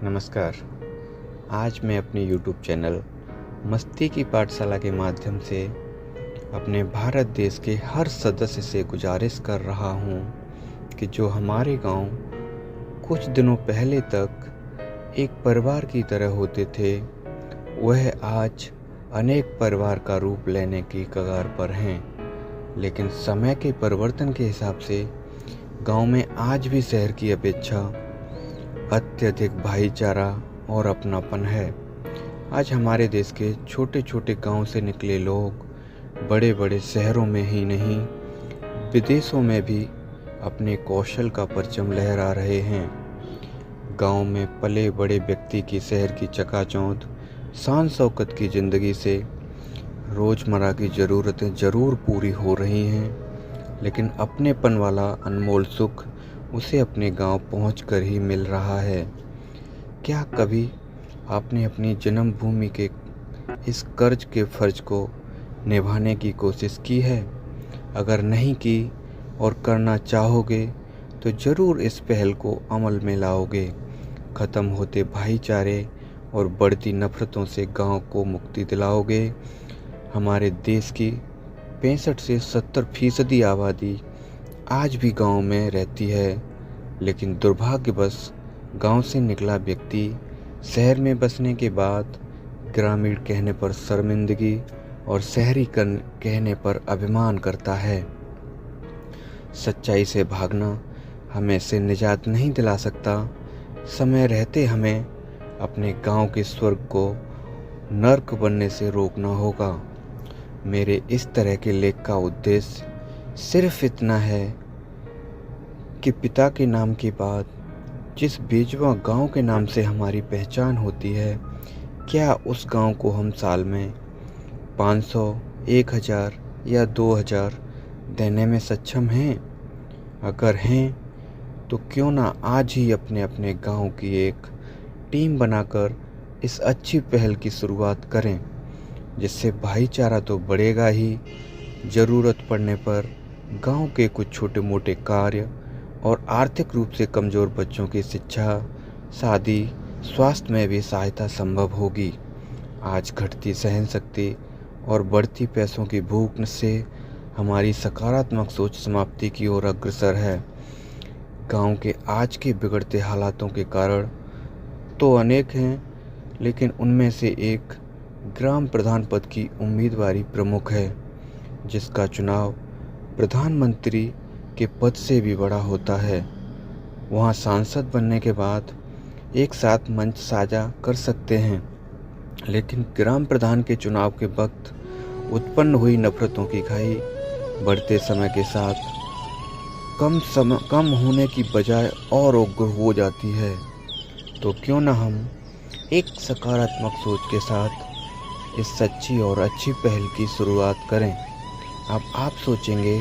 नमस्कार। आज मैं अपने YouTube चैनल मस्ती की पाठशाला के माध्यम से अपने भारत देश के हर सदस्य से गुजारिश कर रहा हूँ कि जो हमारे गांव कुछ दिनों पहले तक एक परिवार की तरह होते थे, वह आज अनेक परिवार का रूप लेने की कगार पर हैं। लेकिन समय के परिवर्तन के हिसाब से गांव में आज भी शहर की अपेक्षा अत्यधिक भाईचारा और अपनापन है। आज हमारे देश के छोटे छोटे गांव से निकले लोग बड़े बड़े शहरों में ही नहीं, विदेशों में भी अपने कौशल का परचम लहरा रहे हैं। गांव में पले बड़े व्यक्ति की शहर की चकाचौंध शान शौकत की ज़िंदगी से रोज़मर्रा की ज़रूरतें ज़रूर पूरी हो रही हैं, लेकिन अपनेपन वाला अनमोल सुख उसे अपने गांव पहुंचकर ही मिल रहा है। क्या कभी आपने अपनी जन्मभूमि के इस कर्ज के फर्ज को निभाने की कोशिश की है? अगर नहीं की और करना चाहोगे तो ज़रूर इस पहल को अमल में लाओगे। ख़त्म होते भाईचारे और बढ़ती नफ़रतों से गांव को मुक्ति दिलाओगे। हमारे देश की 65 से 70% आबादी आज भी गांव में रहती है, लेकिन दुर्भाग्यवश गांव से निकला व्यक्ति शहर में बसने के बाद ग्रामीण कहने पर शर्मिंदगी और शहरी कहने पर अभिमान करता है। सच्चाई से भागना हमें से निजात नहीं दिला सकता। समय रहते हमें अपने गांव के स्वर्ग को नर्क बनने से रोकना होगा। मेरे इस तरह के लेख का उद्देश्य सिर्फ इतना है कि पिता के नाम के बाद जिस बेजुबां गांव के नाम से हमारी पहचान होती है, क्या उस गांव को हम साल में 500, 1000 या 2000 देने में सक्षम हैं? अगर हैं तो क्यों ना आज ही अपने अपने गांव की एक टीम बनाकर इस अच्छी पहल की शुरुआत करें, जिससे भाईचारा तो बढ़ेगा ही, ज़रूरत पड़ने पर गांव के कुछ छोटे मोटे कार्य और आर्थिक रूप से कमज़ोर बच्चों की शिक्षा, शादी, स्वास्थ्य में भी सहायता संभव होगी। आज घटती सहन शक्ति और बढ़ती पैसों की भूख से हमारी सकारात्मक सोच समाप्ति की ओर अग्रसर है। गांव के आज के बिगड़ते हालातों के कारण तो अनेक हैं, लेकिन उनमें से एक ग्राम प्रधान पद की उम्मीदवारी प्रमुख है, जिसका चुनाव प्रधानमंत्री के पद से भी बड़ा होता है। वहाँ सांसद बनने के बाद एक साथ मंच साझा कर सकते हैं, लेकिन ग्राम प्रधान के चुनाव के वक्त उत्पन्न हुई नफरतों की खाई बढ़ते समय के साथ कम होने की बजाय और उग्र हो जाती है। तो क्यों न हम एक सकारात्मक सोच के साथ इस सच्ची और अच्छी पहल की शुरुआत करें। अब आप सोचेंगे,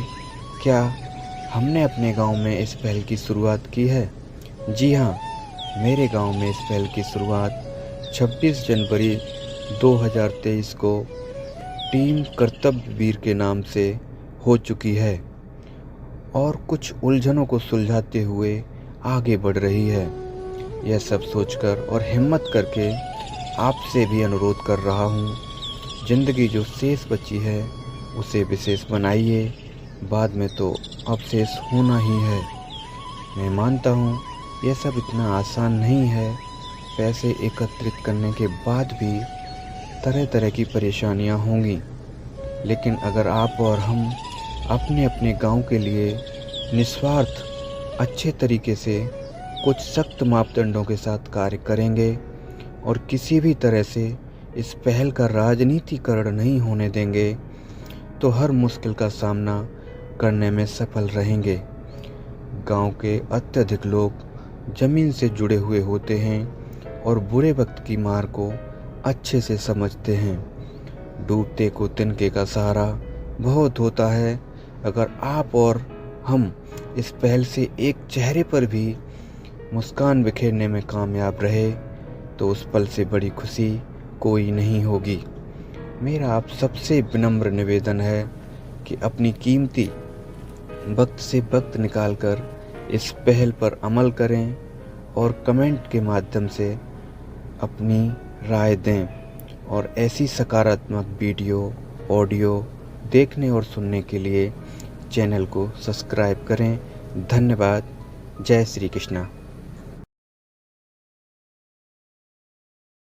क्या हमने अपने गांव में इस पहल की शुरुआत की है? जी हाँ, मेरे गांव में इस पहल की शुरुआत 26 जनवरी 2023 को टीम कर्तव्य वीर के नाम से हो चुकी है और कुछ उलझनों को सुलझाते हुए आगे बढ़ रही है। यह सब सोचकर और हिम्मत करके आपसे भी अनुरोध कर रहा हूँ, ज़िंदगी जो शेष बची है उसे विशेष बनाइए। बाद में तो अवशेष होना ही है। मैं मानता हूँ यह सब इतना आसान नहीं है। पैसे एकत्रित करने के बाद भी तरह तरह की परेशानियाँ होंगी, लेकिन अगर आप और हम अपने अपने गांव के लिए निस्वार्थ अच्छे तरीके से कुछ सख्त मापदंडों के साथ कार्य करेंगे और किसी भी तरह से इस पहल का राजनीतिकरण नहीं होने देंगे, तो हर मुश्किल का सामना करने में सफल रहेंगे। गांव के अत्यधिक लोग ज़मीन से जुड़े हुए होते हैं और बुरे वक्त की मार को अच्छे से समझते हैं। डूबते को तिनके का सहारा बहुत होता है। अगर आप और हम इस पहल से एक चेहरे पर भी मुस्कान बिखेरने में कामयाब रहे, तो उस पल से बड़ी खुशी कोई नहीं होगी। मेरा आप सबसे विनम्र निवेदन है कि अपनी कीमती वक्त से वक्त निकालकर इस पहल पर अमल करें और कमेंट के माध्यम से अपनी राय दें और ऐसी सकारात्मक वीडियो, ऑडियो देखने और सुनने के लिए चैनल को सब्सक्राइब करें। धन्यवाद। जय श्री कृष्णा।